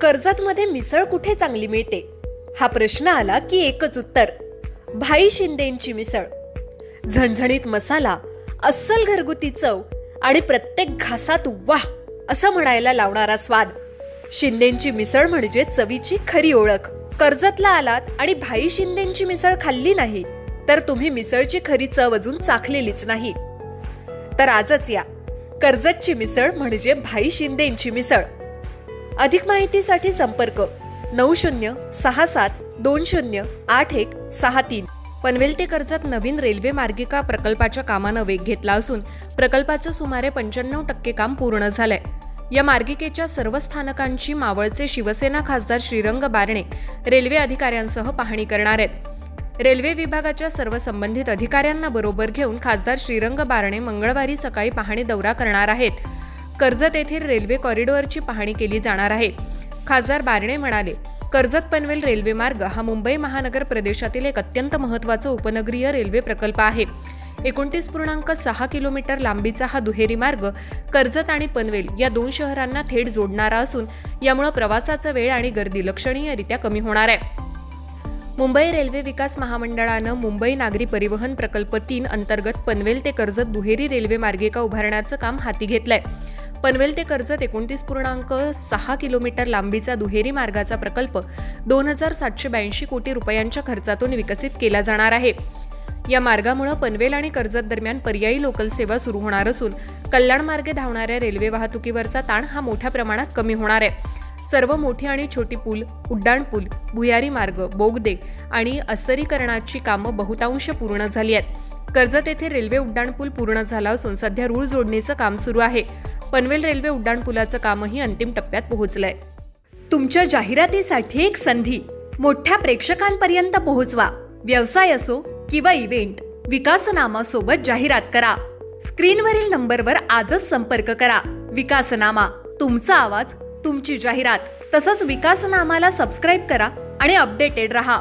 कर्जतमध्ये मिसळ कुठे चांगली मिळते हा प्रश्न आला की एकच उत्तर, भाई शिंदेंची मिसळ. झणझणीत मसाला, अस्सल घरगुती चव आणि प्रत्येक घासात वाह असं म्हणायला लावणारा स्वाद. शिंदेंची मिसळ म्हणजे चवीची खरी ओळख. कर्जतला आलात आणि भाई शिंदेंची मिसळ खाल्ली नाही तर तुम्ही मिसळची खरी चव अजून चाखलेलीच नाही. तर आजच या, कर्जतची मिसळ म्हणजे भाई शिंदेंची मिसळ. अधिक माहितीसाठी संपर्क 9067208163. पनवेल ते कर्जत नवीन रेल्वे मार्गिका प्रकल्पाच्या कामानं वेग घेतला असून प्रकल्पाचं सुमारे 95% काम पूर्ण झालंय. या मार्गिकेच्या सर्व स्थानकांची मावळचे शिवसेना खासदार श्रीरंग बारणे रेल्वे अधिकाऱ्यांसह पाहणी करणार आहेत. रेल्वे विभागाच्या सर्व संबंधित अधिकाऱ्यांना बरोबर घेऊन खासदार श्रीरंग बारणे मंगळवारी सकाळी पाहणी दौरा करणार आहेत. कर्जत येथील रेल्वे कॉरिडॉरची पाहणी केली जाणार आहे. खासदार बारणे म्हणाले, कर्जत पनवेल रेल्वे मार्ग हा मुंबई महानगर प्रदेशातील एक अत्यंत महत्त्वाचा उपनगरीय रेल्वे प्रकल्प आहे. 29.6 किलोमीटर लांबीचा हा दुहेरी मार्ग कर्जत आणि पनवेल या दोन शहरांना थेट जोडणारा असून यामुळे प्रवासाचा वेळ आणि गर्दी लक्षणीयरित्या कमी होणार आहे. मुंबई रेल्वे विकास महामंडळानं मुंबई नागरी परिवहन प्रकल्प 3 अंतर्गत पनवेल ते कर्जत दुहेरी रेल्वे मार्गिका उभारण्याचं काम हाती घेतलंय. पनवेल ते कर्जत 29.6 किलोमीटर लांबीचा दुहेरी मार्गाचा प्रकल्प 2,782 कोटी रुपयांच्या खर्चातून विकसित केला जाणार आहे. या मार्गामुळे पनवेल आणि कर्जत दरम्यान पर्यायी लोकल सेवा सुरू होणार असून कल्याण मार्गे धावणाऱ्या रेल्वे वाहतुकीवरचा ताण हा मोठ्या प्रमाणात कमी होणार आहे. सर्व मोठी आणि छोटी पूल, उड्डाणपूल, भुयारी मार्ग, बोगदे आणि अस्तरीकरणाची कामं बहुतांश पूर्ण झाली आहेत. कर्जत येथे रेल्वे उड्डाणपूल पूर्ण झाला असून सध्या रूळ जोडणीचं काम सुरू आहे. पनवेल रेल्वे उड्डाणपुलाचं कामही अंतिम टप्प्यात पोहोचलंय. तुमच्या जाहिरातीसाठी एक संधी, मोठ्या प्रेक्षकांपर्यंत पोहोचवा. व्यवसाय असो किंवा इव्हेंट, विकासनामासोबत जाहिरात करा. स्क्रीनवरील नंबरवर आजच संपर्क करा. विकासनामा, तुमचा आवाज, तुमची जाहिरात. तसंच विकासनामाला सबस्क्राईब करा आणि अपडेटेड रहा.